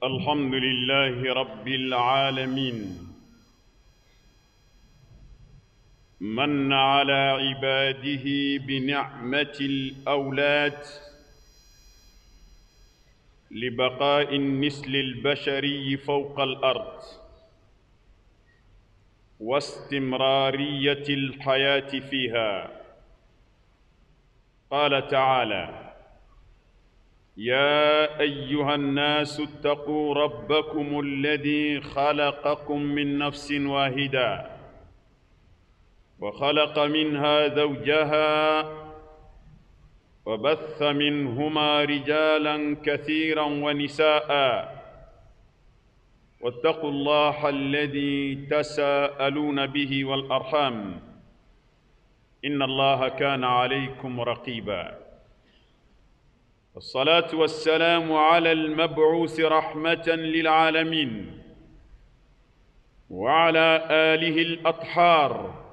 الحمد لله رب العالمين من على عباده بنعمة الأولاد لبقاء النسل البشري فوق الأرض واستمرارية الحياة فيها. قال تعالى: يا أيها الناس اتقوا ربكم الذي خلقكم من نفس واحدة وخلق منها زوجها وبث منهما رجالا كثيرا ونساء واتقوا الله الذي تساءلون به والأرحام إن الله كان عليكم رقيبا. الصلاة والسلام على المبعوث رحمة للعالمين وعلى آله الأطهار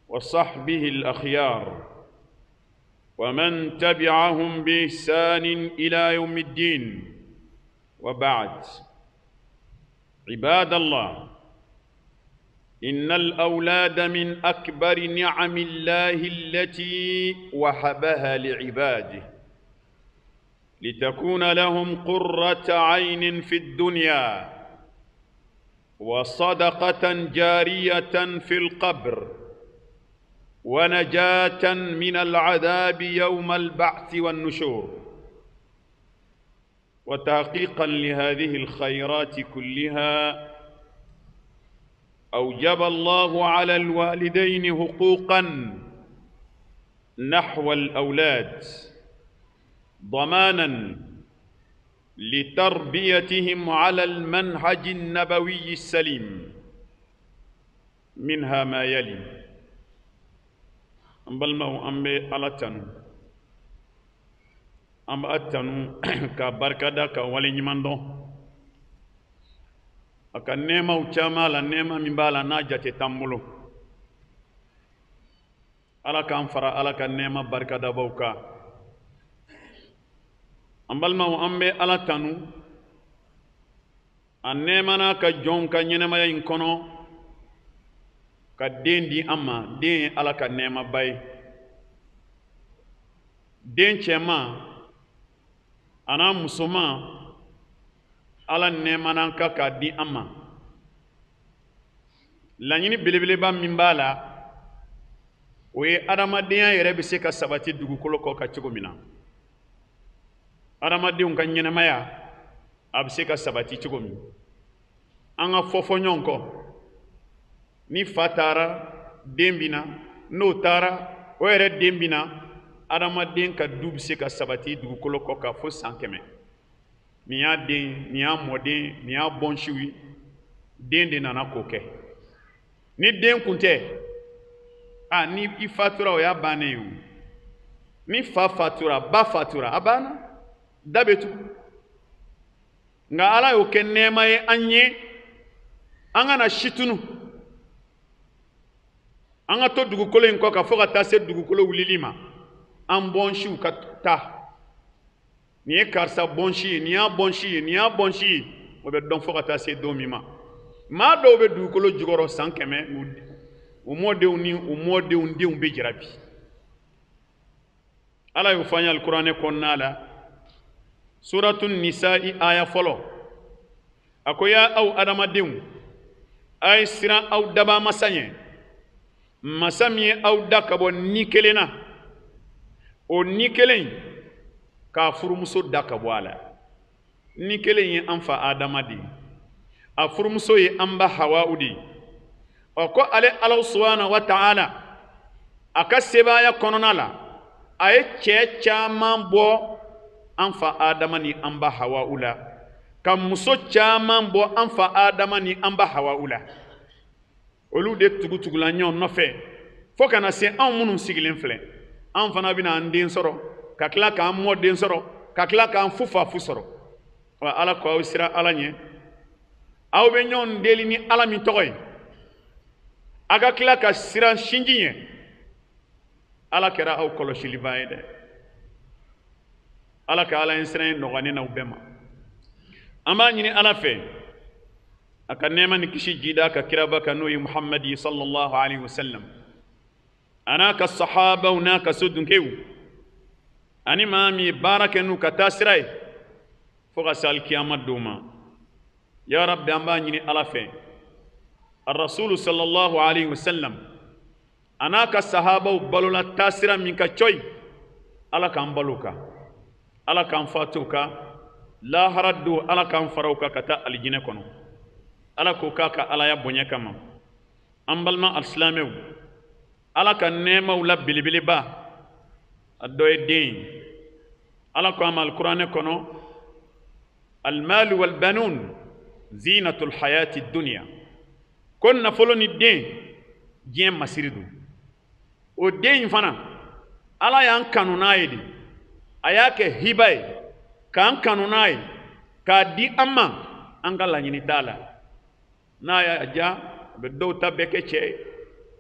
وصحبه الأخيار ومن تبعهم بإحسان إلى يوم الدين، وبعد. عباد الله، إن الأولاد من أكبر نعم الله التي وهبها لعباده لتكون لهم قرة عين في الدنيا وصدقة جارية في القبر ونجاة من العذاب يوم البعث والنشور. وتحقيقا لهذه الخيرات كلها أوجب الله على الوالدين حقوقا نحو الأولاد ضمانا لتربيتهم على المنهج النبوي السليم. منها ما يلي: أمبالمو أمبي ألاتانو أم أتانو كبركة كوالي نيماندو أكا نيما وشامالا نيما مبالا ناجة تامولو ألا أنفرا ألا نيما بركة بوكا. أمبالمو أمبي ألاتانو أنيمانا كجون كنينما ينكونو ka den di an ma. Den ye Ala ka nɛɛmaba ye. Den cɛman a n'a musoman, Ala nɛɛmana ka k'a di an ma. Laɲini belebeleba min b'a la, o ye adamadenya yɛrɛ bɛ se ka sabati dugukolo kɔ ka cogo min na. Adamadenw ka ɲɛnamaya a bɛ se ka sabati cogo min. An ka fɔ ɲɔgɔn kɔ. Ni fa taara den bina, n'o taara o yɛrɛ den bina, adamaden ka du bɛ se ka sabati dugukolo kɔ ka fo san 100. Nin y'a den, nin y'a mɔden, nin y'a bɔnsiw ye. Den de nana k'o kɛ. Ni den kun tɛ, ni i fatura o y'a bannen ye o. Ni fa fatura, ba fatura, a banna. Da bɛ tugu. Nka Ala y'o kɛ nɛɛma ye an ye, an kana situnu. An ka to dugukolo in kɔ ka fɔ ka taa se dugukolo wulili ma, an bɔnsiw ka taa. Nin ye karisa bɔnsi ye, nin y'a bɔnsi ye, nin y'a bɔnsi ye, o bɛ dɔn fɔ ka taa se don min ma. Maa dɔw bɛ dugukolo jukɔrɔ san 100, u mɔdenw ni u mɔdenw denw bɛ jira bi. Ala y'o fɔ an ye alikuranɛ kɔnɔna la, suratu nisa'i aya fɔlɔ. A ko: ya aw adamadenw, a ye siran aw daba masa ɲɛ. Masa min ye aw da ka bɔ ni kelen na, o ni kelen k'a furumuso da ka bɔ a la. Ni kelen ye an fa Adama de ye, a furumuso ye an ba Hawa'u de ye. Ko ale Ala subhanahu wa ta'ala a ka sebaaya kɔnɔna la, a ye cɛ caman bɔ an fa Adama ni an ba Hawa'u la, ka muso caman bɔ an fa Adama ni an ba Hawa'u la. Olu de tugutugula ɲɔgɔn nɔfɛ fo kana se anw minnu sigilen filɛ. Anw fana bɛna an den sɔrɔ, ka tila k'an mɔden sɔrɔ, ka tila k'an fufafu sɔrɔ. Wa Ala ko aw siran Ala ɲɛ, aw bɛ ɲɔgɔn deli ni Ala min tɔgɔ ye. A ka tila ka siran sinji ɲɛ. Ala kɛra aw kɔlɔsiliba ye dɛ. ala ka ala insere nogani na ubema amba nyini ala fe aka nema ni kishi jida ka kiraba ka nuyi muhammadi sallallahu alaihi wasallam ana ka sahaba una ka sudun kew ani mami baraka nu ka tasray fo ga sal kiyama duma ya rabbi amba nyini ala fe الرسول صلى الله عليه وسلم أنا كصحابة وبلولا تاسرا منك شوي ألا كان بلوكا ألا كان فاتوكا لا هردو ألا كان فروكا كتا الجنة كنو ألا كوكاكا ألا يبوني كما أمبلما الإسلامي ألا كان نيما ولا بلي با الدوي الدين ألا كان القرآن كنو المال والبنون زينة الحياة الدنيا kon na folo ni den jien masiridu o den fana ala yan kanuna yidi ayake hibay kan kanuna yi ka di amma an ga lanyini tala na ya ja be do tabeke che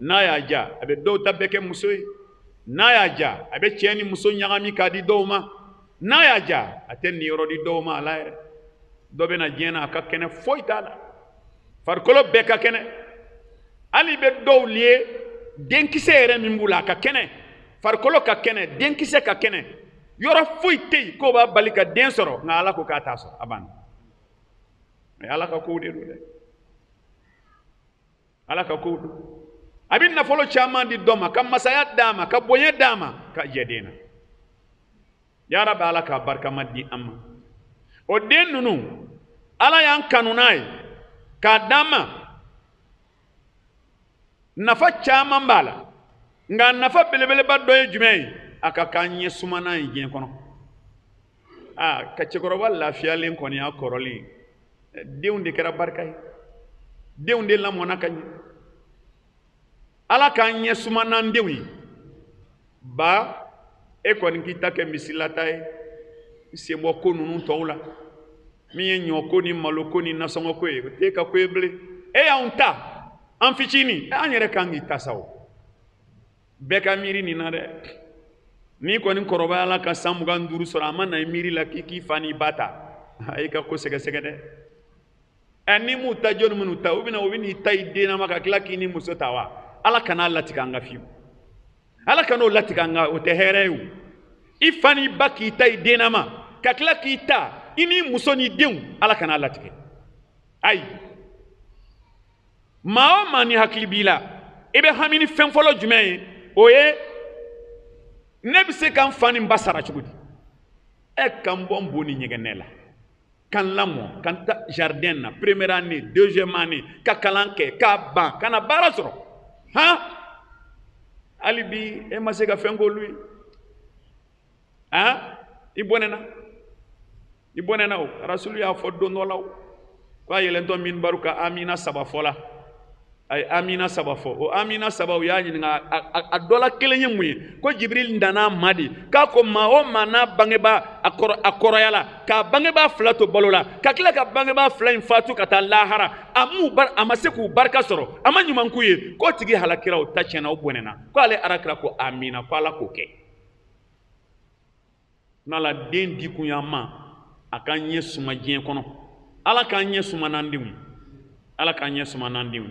na ya ja be do tabeke musoy na ya ja abe cheni muso nyagami ka di doma na ya ja aten ni rodi doma ala do be na jena ka kene foitala farkolo beka kene ali be dowliye denkise ere mimbula ka kene farkolo ka kene denkise ka kene yoro fuite ko ba balika den soro na ala ko ka taso aban mais ala ka ko de ala ka ko abin na folo chama di doma kam masaya dama ka boye dama ka jedena ya rabbi ala ka barka maddi amma o den nunu ala yan kanunai ka dama nafa caman bala nga nafa belebele ba doye jumɛn aka kanye sumana yin kono ka cekoroba lafiyalen kɔni a kɔrɔlen denw de kɛra barika ye denw de lamɔna ka ɲɛ ala k'an ɲɛ sumana denw ye ba e kɔni k'i ta kɛ misilata ye sen bɔ ko ninnu tɔw la min ye ɲɔ ko ni malo ko ni nasɔngɔ ko ye o t'e ka ko ye bilen e y'anw ta an fitini an yɛrɛ kan k'i ta sa o bɛɛ ka miiri nin na dɛ n'i kɔni kɔrɔbaya la ka san 25 sɔrɔ a ma na i miiri la k'i fa n'i ba ta i ka ko sɛgɛsɛgɛ dɛ ni m'u ta jɔnni minnu ta u bɛ n'i ta i den ma ka tila k'i ni muso ta wa ala kan'a latigɛ an ka fiyewu ala kan'o latigɛ an ka o tɛ hɛrɛ ye o i fa n'i ba k'i ta i den ma ka tila k'i ta i ni muso n'i denw ala kan'a latigɛ ayi maa o maa ni hakili b'i la i bɛ hami ni fɛn fɔlɔ jumɛn ye o ye ne bɛ se ka n fa ni n ba sara cogo di ka n bɔ n bo ni ɲɛgɛnɛ la ka n lamɔ ka n ta jardin na première année deuxième année ka kalan kɛ k'a ban ka na baara sɔrɔ han hali bi e ma se ka fɛn k'olu ye i bɔnɛna o rasulu y'a fɔ don dɔ la o k'a yɛlɛntɔ minbaru ka amina 3 fɔ la ay amina 3 fɔ o amina 3 o y'a ɲininka a dɔ la kelen ye mun ye ko jibril dan'a ma de k'a ko maa o maa n'a bangebaa a kɔrɔya la k'a bangebaa 2 to balo la ka tila ka bangebaa 2 in fatu ka taa lahara a ma se k'u barika sɔrɔ a ma ɲuman k'u ye k'o tigi halakira o ta tiɲɛna o bɔnɛna ko ale alakira ko amina ko ala k'o kɛ n'ala den di kun y'an ma a k'an ɲɛ suma diɲɛ kɔnɔ ala k'an ɲɛ suma n'an denw ala k'an ɲɛ suma n'an denw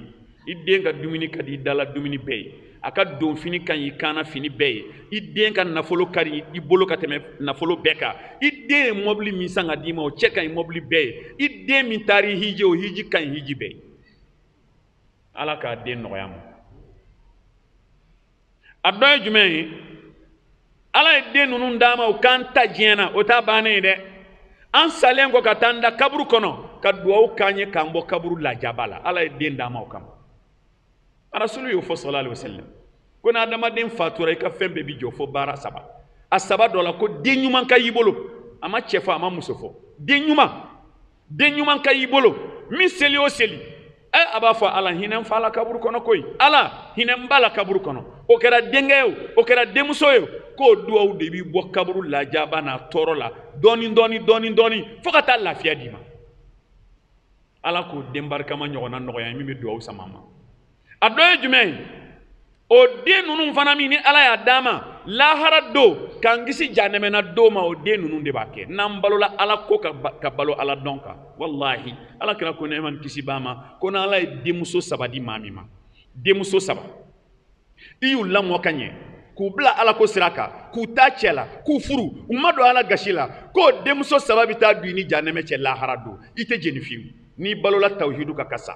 i den ka dumuni ka di i dala dumuni bɛɛ ye a ka don fini ka ɲi i kaana fini bɛɛ ye i den ka nafolo ka di i bolo ka tɛmɛ nafolo bɛɛ kan i den ye mɔbili min san ka d'i ma o cɛ ka ɲi mɔbili bɛɛ ye i den min taara i hiji o hiji ka ɲi hiji bɛɛ ye ala k'a den nɔgɔya ma a dɔ ye jumɛn ye ala ye den ninnu d'a ma o k'an ta diɲɛ na o t'a bannen ye dɛ an salen kɔ ka taa an da kaburu kɔnɔ ka duwawu k'an ye k'an bɔ kaburu lajaba la ala ye den d'a ma o kama rasulu y'o fɔ sallallahu alaihi wasallam ko ni adamaden fatura i ka fɛn bɛɛ bi jɔ fo baara 3 a 3 dɔ la ko den ɲuman ka y'i bolo a ma cɛ fɔ a ma muso fɔ den ɲuman ka y'i bolo min seli o seli a b'a fɔ ala hinɛ n fa la kaburu kɔnɔ koyi ala hinɛ n ba la kaburu kɔnɔ o kɛra denkɛ ye o kɛra denmuso ye k'o duwawu de b'i bɔ kaburu lajaba n'a tɔɔrɔ la dɔɔni fo ka taa lafiya d'i ma ala k'o den barikama ɲɔgɔnna nɔgɔya min bɛ duwawu sama ma a dɔ ye jumɛn ye o den ninnu fana min ni ala y'a d'a ma lahara do kangisi janemena do ma o den nunu de bake nan balola ala ko ka balo ala donka wallahi ala kira ko ne man kisi bama ko na ala demuso sabadi mamima demuso saba iyu lamo kanye ku bla ala ko siraka ku ta cela ku furu umado ala gashila ko demuso sababi ta duini janeme ce lahara do ite jeni fiu ni balola tawhidu ka kasa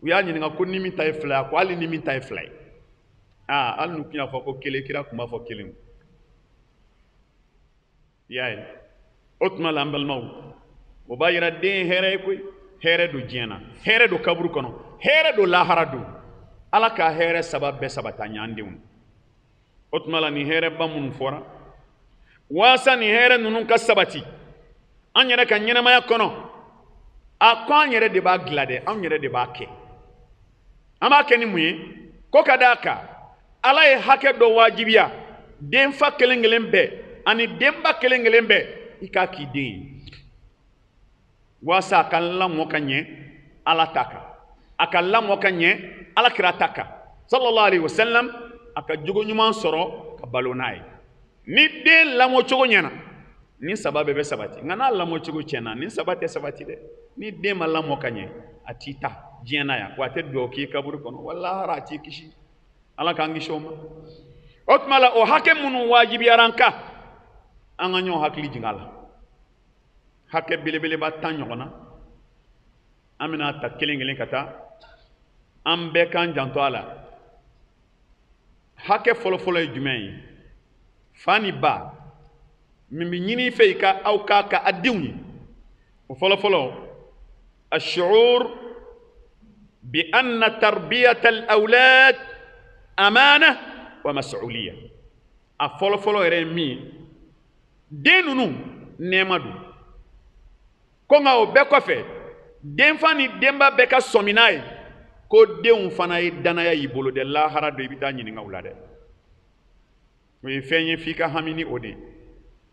uya nyini nga ko ni min tay fla ko ali ni min tay fla al nu kiya fo ko kele kira kuma fo kele yaay otma lambal maw o bayira de here ko here do jena here do kabru kono here do lahara do ala ka here sabab be sabata nyande un otma la ni here bamun fora wasa ni here nunun ka sabati anyere kan nyene maya kono a ko anyere de ba glade anyere de ba ke ama ke ni muye ko kadaka ala ye hake do wajibiya den fa kelengelen be ani demba kelengelen be ika ki den wasa kan la mo kanye ala taka aka la mo kanye ala kira taka sallallahu alaihi wasallam aka jugo nyuma soro ka balonai ni den la mo chogo nyana ni sababe be sabati ngana la mo chogo chena ni sabati de ni den ma la mo kanye atita jena ya ko ate do ki kaburu kono wallahi rati kishi ala kangi shoma otmala o hake munu wajibi yaranka anga nyo hakli jingala hake bele ba tan nyogona amina ta kelengelen kata ambe kan janto ala hake folo jumai fani ba mimi nyini feika au kaka adiuni folo الشعور بأن تربية الأولاد أمانة ومسؤولية أفولو يرمي دينونو نيمادو كونغا او بكوفي دين فاني ديمبا بكا سوميناي كو ديون فاناي دانايا يبولو دي لا هارا دو يبتا ني نغا ولا دي وي فيني فيكا هاميني اودي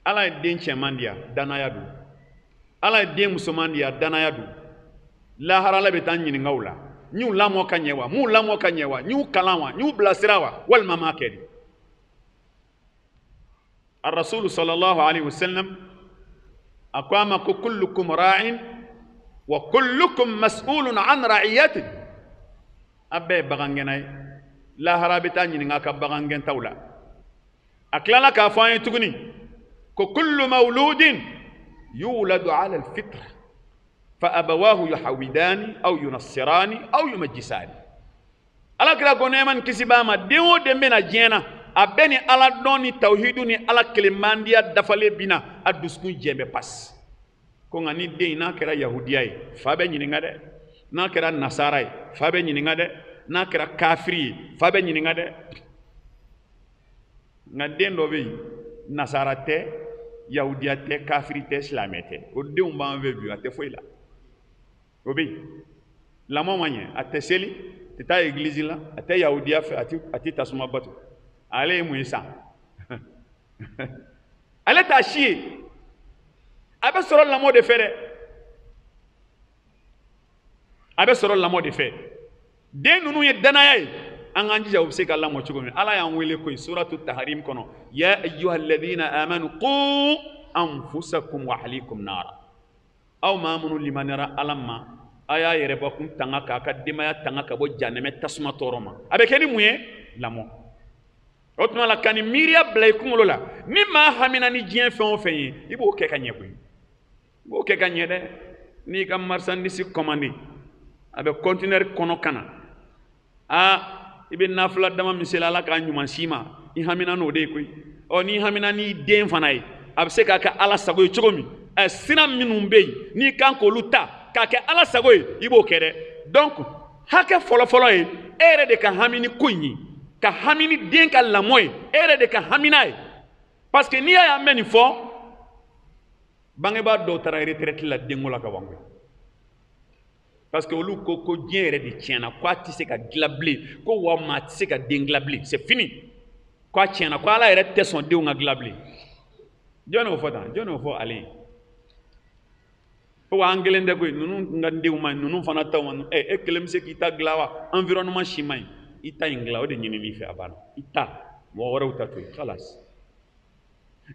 الا دين تشمانديا دانايا دو الا دين مسومانديا دانايا دو لا هارا لا بتا ني نغا ولا نيو لامو كانيوا مو لامو كانيوا نيو كلاوا نيو بلاسراوا والماما كدي الرسول صلى الله عليه وسلم أقام كلكم راع وكلكم مسؤول عن رعيته أبي بغانجناي لا هرابتاني نعاك بغانجن تولا أكلنا كافاين تغني كل مولود يولد على الفطرة فأبواه يحودان أو ينصران أو يمجسان ألا كلا كونيمان كسباما ديو دمنا جينا abeni ala doni tawhidu ni ala kelemandia dafale bina adusku jembe pas ko ngani de na kera yahudiyai fabe nyininga de na kera nasarai fabe nyininga de na kera kafiri fabe nyininga de ngade ndobe nasarate yahudiyate kafirite islamete o de umba vebu ate foila obi la momanye ate seli teta église la ate yahudiya fe ati tasuma batu ale muisa ale ta chier abe soro la mode fere abe soro la mode fere den nunu ye danaya an anji jaw se kala mo chugo ala ya wele ko suratul tahrim kono ya ayyuhalladhina amanu qu anfusakum wa ahlikum nara aw mamunu limanara alamma aya yere bakum tanga ka demaya tanga ka bo janeme tasma toroma abe keni muye lamo otuma la kani miria blay kungolola ni ma hamina ni jien fen fen ibo ke kanye ko ibo ke kanye de ni kam marchandise commandé abe conteneur kono kana ibe nafla dama misela la ka nyuma sima i hamina no de ko o ni hamina ni den fanay abe se ka ala sago chogomi sinam minum bey ni kanko luta ka ke ala sago ibo ke de donc hake folo e ere de ka hamini kunyi ka hamini den ka lamoy ere de ka haminaay parce que ni ya meni fo bange ba do tara retraite la dengola ka wangu parce que olu ko diere de tiena kwa ti se ka glabli ko wa ma ti se ka denglabli c'est fini kwa tiena kwa la ere son de nga glabli jono fo ali ko anglende ko nunu ngande uma nunu fana taw kelem se ki ta glawa environnement chimay ita ingla o de nyini mi fe abana ita mɔgɔ wɛrɛw ta to yen kalas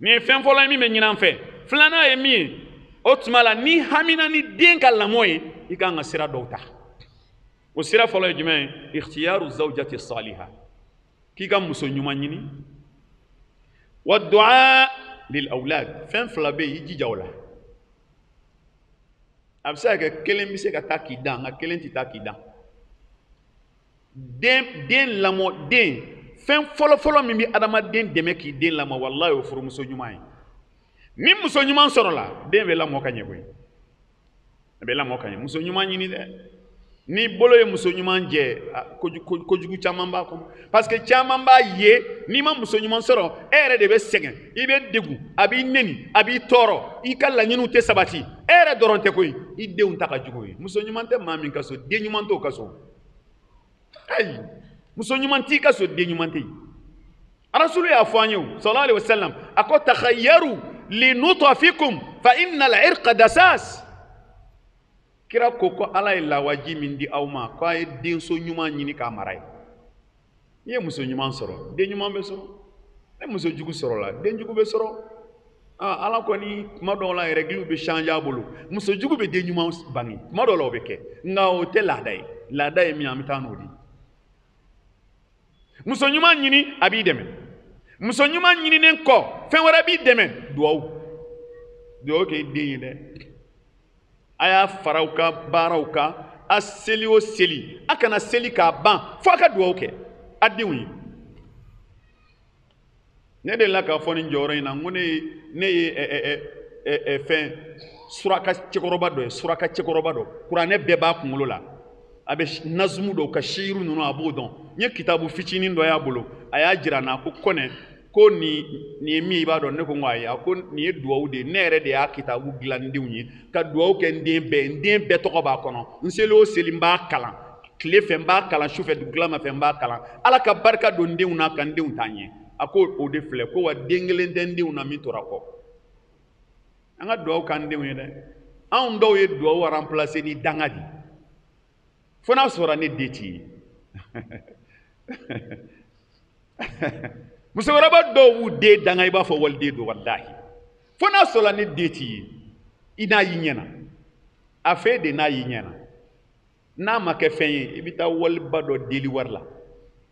nin ye fɛn fɔlɔ ye min bɛ ɲinan fɛ filanan ye min ye o tuma la ni hamina ni den ka lamɔ ye i kan ka sira dɔw ta o sira fɔlɔ ye jumɛn ye ikhtiyaru zawjati saliha k'i ka muso ɲuman ɲini wa du'a lil awlad fɛn fila bɛ yen i jija o la a bɛ se ka kɛ kelen bɛ se ka taa k'i dan nka kelen tɛ taa k'i dan den lamɔ den fɛn fɔlɔ-fɔlɔ min bɛ adamaden dɛmɛ k'i den lamɔ walahi o ye furumuso ɲuman ye ni muso ɲuman sɔrɔla den bɛ lamɔ ka ɲɛ koyi a bɛ lamɔ ka ɲɛ muso ɲuman ɲini dɛ ni bolo ye muso ɲuman jɛ kojugu caman b'a kɔnɔ parce que caman b'a ye n'i ma muso ɲuman sɔrɔ e yɛrɛ de bɛ sɛgɛn i bɛ degun a b'i neni a b'i tɔɔrɔ i ka laɲiniw tɛ sabati e yɛrɛ dɔrɔn tɛ koyi i denw ta ka jugu ye muso ɲuman tɛ maa min ka so den ɲuman t'o ka so ayi muso ɲuman t'i ka so den ɲuman tɛ yen arasulu y'a fɔ an ye sallallahu alaihi wasallam a ko takhayyaru li nutfikum fa innal irqa dasas kira ko ala ye lawaji min di aw ma ko a ye denso ɲuman ɲini k'a mara ye n'i ye muso ɲuman sɔrɔ den ɲuman bɛ sɔrɔ ni muso jugu sɔrɔla den jugu bɛ sɔrɔ ala kɔni tuma dɔw la règles bɛ changer a bolo muso jugu bɛ den ɲuman bange tuma dɔw la o bɛ kɛ nka o tɛ laada ye laada ye min an bɛ taa n'o de ye muso ɲuman ɲini a b'i dɛmɛ muso ɲuman ɲininen kɔ fɛn wɛrɛ b'i dɛmɛ duwawu kɛ i den ye dɛ a y'a fara aw ka baaraw kan a seli o seli a kana seli k'a ban fo a ka duwawu kɛ a denw ye ne delila k'a fɔ nin jɔyɔrɔ in na n ko ne ye fɛn suraka cɛkɔrɔba dɔ ye suraka cɛkɔrɔba dɔ kuranɛ bɛɛ b'a kunkolo la a bɛ nazumu dɔw ka shiyiru ninnu a b'o dɔn n ye kitabu fitinin dɔ y'a bolo a y'a jira n na ko kɔnɛ ko nin ye min i b'a dɔn ne ko ayi a ko nin ye duwawu de ye ne yɛrɛ de y'a kitabu dilan n denw ye ka duwawu kɛ n den bɛɛ tɔgɔ b'a kɔnɔ n seli o seli n b'a kalan tile fɛ n b'a kalan sufɛ dugulama fɛ n b'a kalan ala ka barika don n denw na ka n denw taa ɲɛ a ko o de filɛ ko wa den kelen tɛ n denw na min tora kɔ an ka duwawu k'an denw ye dɛ anw dɔw ye duwawu remplacer ni danga de fo n'a sɔrɔ ne den t'i ye musokɔrɔba dɔw b'u den danga i b'a fɔ waliden don walahi fo n'a sɔrɔ ne den t'i ye i n'a y'i ɲɛna a fɛ de n'a y'i ɲɛna n'a ma kɛ fɛn ye i bɛ taa waliba dɔ deli wari la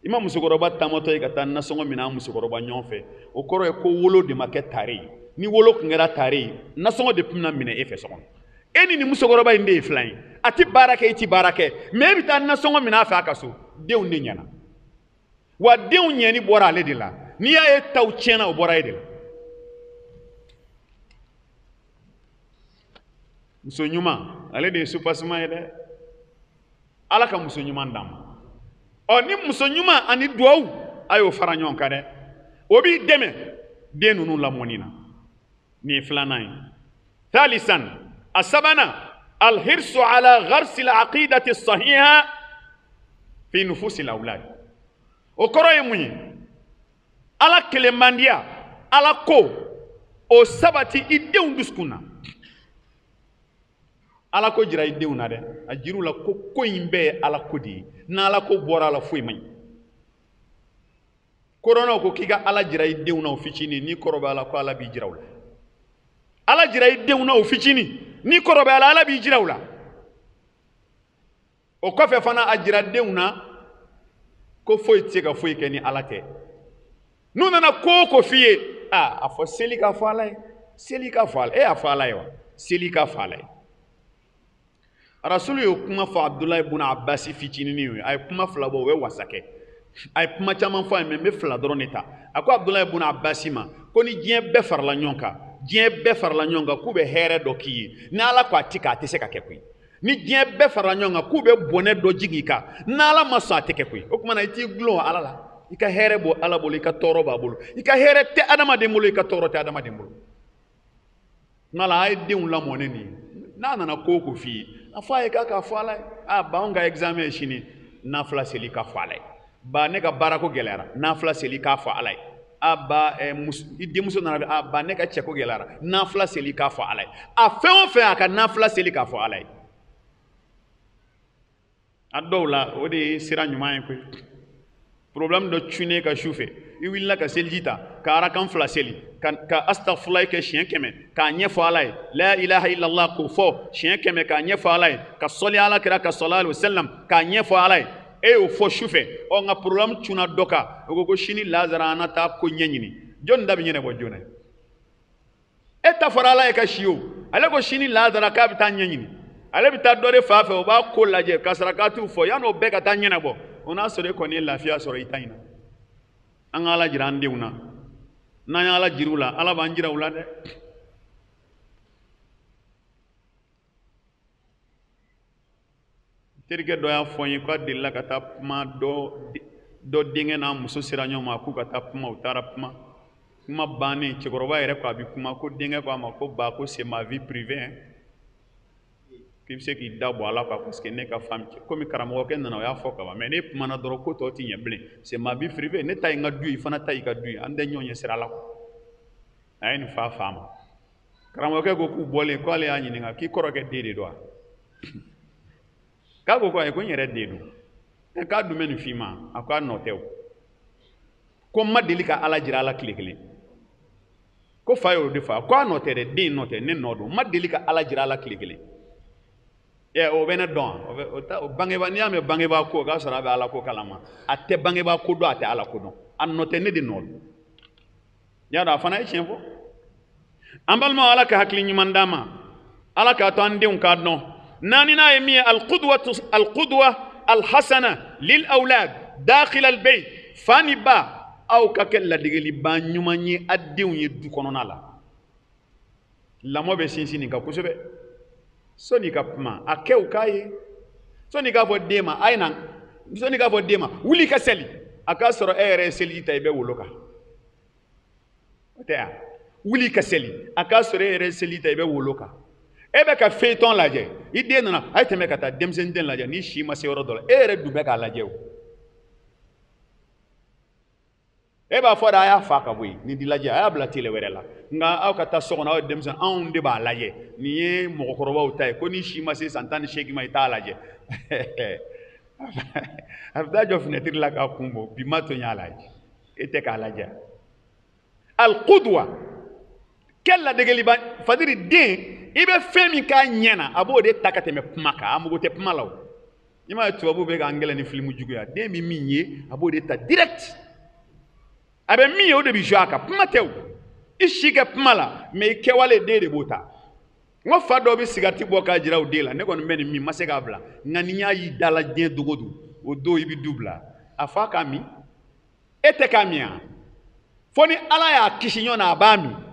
i ma musokɔrɔba taamatɔ ye ka taa nasɔngɔ minɛ an musokɔrɔba ɲɔgɔn fɛ o kɔrɔ ye ko wolo de ma kɛ tare ye ni wolo tun kɛra tare ye nasɔngɔ de tun bɛna minɛ e fɛ so kɔnɔ e ni nin musokɔrɔba in de ye filan ye a tɛ baara kɛ i tɛ baara kɛ mɛ e bɛ taa nasɔngɔ minɛ a fɛ a ka so denw de ɲɛna wa denw ɲɛni bɔra ale de la n'i y'a ye taw tiɲɛna o bɔra e de la muso ɲuman ale de ye supasima ye dɛ ala ka muso ɲuman d'an ma ni muso ɲuman ani duwawu a y'o fara ɲɔgɔn kan dɛ o b'i dɛmɛ den ninnu lamɔni na nin ye filanan ye thalisan a sabanan alhirsu ala gharsi al-aqidati as-sahiha fi nufusi al-awlad o kɔrɔ ye mun ye ala kelenmandiya ala ko o sabati i denw dusukun na ala ko jira i denw na dɛ a jiru la ko in bɛɛ ye ala ko de ye n'ala ko bɔra a la foyi man ɲi kɔrɔnaw ko k'i ka ala jira i denw na o fitinin n'i kɔrɔbaya la ko ala b'i jira u la ala jira i denw na o fitinin n'i kɔrɔbaya la ala b'i jira u la o kɔfɛ fana a jira denw na ko foyi tɛ se ka foyi kɛ ni ala tɛ n'u nana ko o ko f'i ye a fɔ seli ka fɔ ala ye seli ka fɔ ala e y'a fɔ ala ye wa seli ka fɔ ala ye rasulu y'o kuma fɔ abdulayi ibn abbas fitinin ye a ye kuma fila bɔ o ye wasakɛ a ye kuma caman fɔ a ye mɛ n bɛ fila dɔrɔn de ta a ko abdulayi ibn abbas ma ko ni diɲɛ bɛɛ farala ɲɔgɔn kan diɲɛ bɛɛ farala ɲɔgɔn kan k'u bɛ hɛrɛ dɔ k'i ye ni ala ko a ti kɛ a tɛ se ka kɛ koyi ni diɲɛ bɛɛ farala ɲɔgɔn kan k'u bɛ bɔnɛ dɔ jigin i kan ni ala ma sɔn a tɛ kɛ koyi o tuma na i t'i gulon ala la i ka hɛrɛ bɔ ala bolo i ka tɔɔrɔ b'a bolo i ka hɛrɛ tɛ adamaden bolo i ka tɔɔrɔ tɛ adamaden bolo nka la a ye denw lamɔ ne nin ye n'a nana ko o ko f'i ye a fɔ a ye k'a ka fɔ ala ye ba anw ka examen ye sini nafila seli ka fɔ ala ye ba ne ka baarako gɛlɛyara nafila seli k'a fɔ ala ye ba i denmuso nana ba ne ka cɛko gɛlɛyara nafila seli k'a fɔ ala ye a fɛn o fɛn a ka nafila seli k'a fɔ ala ye a dɔw la o de ye sira ɲuman ye koyi problème dɔ cunne ka su fɛ i wulila ka seliji ta ka arakan 2 seli ka astaghfirullah kɛ siɲɛ 100 k'a ɲɛfɔ ala ye la ilaha illallah k'o fɔ siɲɛ 100 k'a ɲɛfɔ ala ye ka sɔli ala kira ka sallallahu alaihi wasallam k'a ɲɛfɔ ala ye e y'o fɔ su fɛ nka problème cunna dɔ kan o ko sini lazara an na taa ko ɲɛɲini jɔnni da bɛ ɲɛnabɔ joona e ta fɔra ala ye ka si o ale ko sini lazara k'a bɛ taa ɲɛɲini ale bɛ taa dɔ de fa fɛ o b'a ko lajɛ ka sarakatiw fɔ yan'o bɛɛ ka taa ɲɛnabɔ o n'a sɔrɔ e kɔni ye lafiya sɔrɔ i ta in na an ka ala jira an denw na n'an ye ala jira u la ala b'an jira u la dɛ terikɛ dɔ y'a fɔ n ye k'a delila ka taa kuma dɔ denkɛ n'a muso sera ɲɔgɔn ma k'u ka taa kuma u taara kuma bannen cɛkɔrɔba yɛrɛ ko a bɛ kuma ko denkɛ ko a ma ko ba ko c'est ma vie privée hein k'i bɛ se k'i da bɔ ala quoi parce que ne ka femme komi karamɔgɔkɛ nana o y'a fɔ ka ban mais ne kumana dɔrɔn ko tɔ ti ɲɛ bilen c'est ma vie privée ne ta ye n ka du ye i fana ta y'i ka du ye an tɛ ɲɔgɔn ɲɛ sira la quoi a ye nin f'a fa ma karamɔgɔkɛ ko k'u bɔlen k'ale y'a ɲininka k'i kɔrɔkɛ den de don wa k'a ko ayi ko n yɛrɛ den don k'a dun bɛ nin f'i ma a ko a nɔ tɛ o ko n ma deli ka ala jira ala tile kelen ko fa y'o de fɔ ko a nɔ tɛ dɛ den nɔ tɛ ne nɔ don n ma deli ka ala jira ala tile kelen o bɛ ne dɔn o bangebaa n'i y'a mɛn bangebaa ko k'a sɔrɔ a bɛ ala ko kalama a tɛ bangebaa ko dɔn a tɛ ala ko dɔn a nɔ tɛ ne de nɔ don y'a dɔn a fana ye tiɲɛ fɔ an balimaw ala ka hakili ɲuman d'an ma ala k'a to an denw k'a dɔn naani n'a ye min ye alqudwa alhasana lil awlad dakhil albayt fa ni ba aw ka kɛ ladegeliba ɲuman ye a denw ye du kɔnɔna la lamɔ bɛ sinsin nin kan kosɛbɛ sɔnni ka kuma a kɛ o k'a ye sɔnni k'a fɔ den ma a ye na sɔnni k'a fɔ den ma wuli ka seli a k'a sɔrɔ e yɛrɛ ye seliji ta i bɛ wolo kan o tɛ wa wuli ka seli a k'a sɔrɔ e yɛrɛ ye seliji ta i bɛ wolo kan e bɛ ka feuilleton lajɛ i den nana a ye tɛmɛ ka taa denmisɛnnin den lajɛ ni si ma se yɔrɔ dɔ la e yɛrɛ dun bɛ k'a lajɛ o e b'a fɔ de a y'a fa ka bɔ yen nin tɛ lajɛ a y'a bila tele wɛrɛ la nka aw ka taa so kɔnɔ aw ye denmisɛnnin anw de b'a lajɛ nin ye mɔgɔkɔrɔbaw ta ye ko ni si ma se san 18 ma i t'a lajɛ a bɛ taa jɔ fenêtre la k'a kun bɔ bi ma to n y'a lajɛ e tɛ k'a lajɛ alqudwa kɛ ladegeliba fadiri den i bɛ fɛn min k'a ɲɛ na a b'o de ta ka tɛmɛ kuma kan a mago tɛ kuma la o i m'a ye tubabuw bɛ k'an gɛlɛn ni film juguya den bɛ min ye a b'o de ta direct a bɛ min ye o de bɛ jouer a kan kuma tɛ o i si kɛ kuma la mais i kɛwale den de b'o ta n ko fa dɔw bɛ sigarati bɔ k'a jira o den la ne kɔni bɛ nin min ma se k'a bila nka ni y'a y'i da la diɲɛ dogo don o don i bɛ du bila a fa k'a min e tɛ k'a min wa fo ni ala y'a kisi ɲɔgɔn na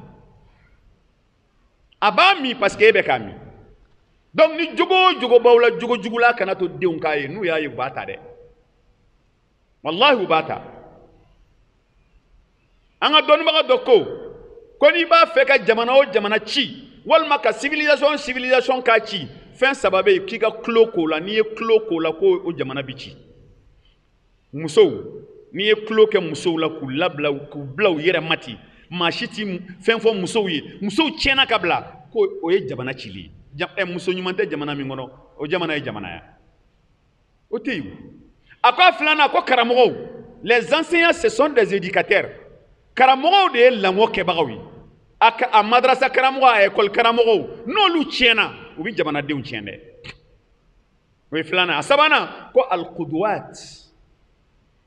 a b'a min parce que e bɛ k'a min donc ni jogo o jogo b'aw la jogo jugu la kana to denw k'a ye n'u y'a ye u b'a ta dɛ walahi u b'a ta an ka dɔnnibaga dɔ ko n'i b'a fɛ ka jamana o jamana ci walima ka civilisation k'a ci fɛn saba bɛ yen k'i ka tulo k'o la n'i ye tulo k'o la ko o jamana bɛ ci musow n'i ye tulo kɛ musow la k'u labila k'u bila u yɛrɛ ma ten maa si ti fɛn fɔ musow ye musow tiɲɛna ka bila ko o ye jamana cili ye muso ɲuman tɛ jamana min kɔnɔ o jamana ye jamana ya o tɛ yen a ko a filanan ko karamɔgɔw les enseignants ce sont des éducateurs karamɔgɔw de ye lamɔ kɛbagaw ye a madrasa karamɔgɔ a école karamɔgɔw n'olu tiɲɛna u bɛ jamanadenw tiɲɛ dɛ o ye filanan a sabanan ko alqudwat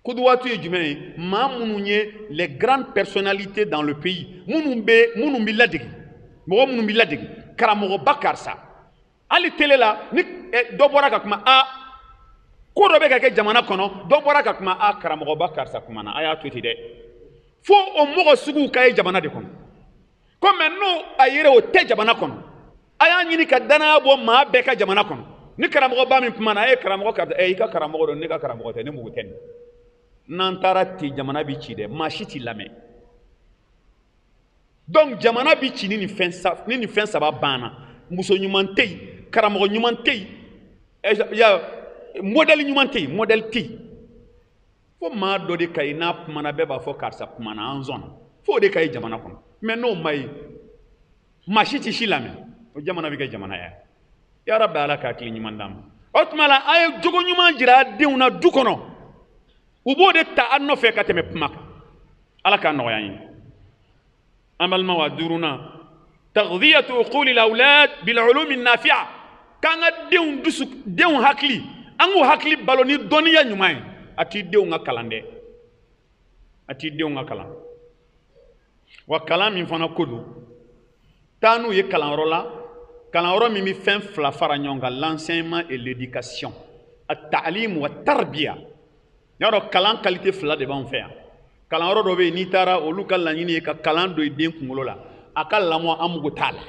kuduwatu ye jumɛn ye maa minnu ye les grandes personnalités dans le pays minnu bɛ ladege mɔgɔ minnu bɛ ladege karamɔgɔba karisa hali tele la ni dɔ bɔra ka kuma ko dɔ bɛ ka kɛ jamana kɔnɔ dɔ bɔra ka kuma karamɔgɔba karisa kumana a y'a to ten dɛ fo o mɔgɔ suguw ka ye jamana de kɔnɔ ko mɛ n'o a yɛrɛ o tɛ jamana kɔnɔ a y'a ɲini ka danaya bɔ maa bɛɛ ka jamana kɔnɔ ni karamɔgɔba min kumana a ye karamɔgɔ karisa i ka karamɔgɔ don ne ka karamɔgɔ tɛ ne mugu tɛ nin n'an taara ten jamana bɛ ci dɛ maa si t'i lamɛn donc jamana bɛ ci ni nin fɛn saba banna muso ɲuman tɛ yen karamɔgɔ ɲuman tɛ yen modèle ɲuman tɛ yen modèle tɛ yen fo maa dɔ de ka ɲi n'a kumana bɛɛ b'a fɔ karisa kumana an sɔnna fo o de ka ɲi jamana kɔnɔ mais n'o ma ɲi maa si tɛ si lamɛn o jamana bɛ kɛ jamana ye yarabi ala k'a hakili ɲuman d'an ma o tuma la a ye jogo ɲuman jira denw na du kɔnɔ u b'o de ta an nɔfɛ ka tɛmɛ kuma kan ala k'a nɔgɔya ye an balima wa duurunan taghdiyatu uquli al-awlad bil ulum an-nafi'a k'an ka denw hakili an k'u hakili balo ni dɔnniya ɲuman ye a t'i denw ka kalan dɛ a t'i denw ka kalan wa kalan min fana ko don taa n'u ye kalanyɔrɔ la kalanyɔrɔ min bɛ fɛn fila fara ɲɔgɔn kan l'enseignement et l'éducation at-ta'lim wa tarbiya y'a dɔn kalan qualité fila de b'anw fɛ yan kalanyɔrɔ dɔ bɛ yen n'i taara olu ka laɲini ye ka kalan don i den kunkolo la a ka lamɔ an mugu t'a la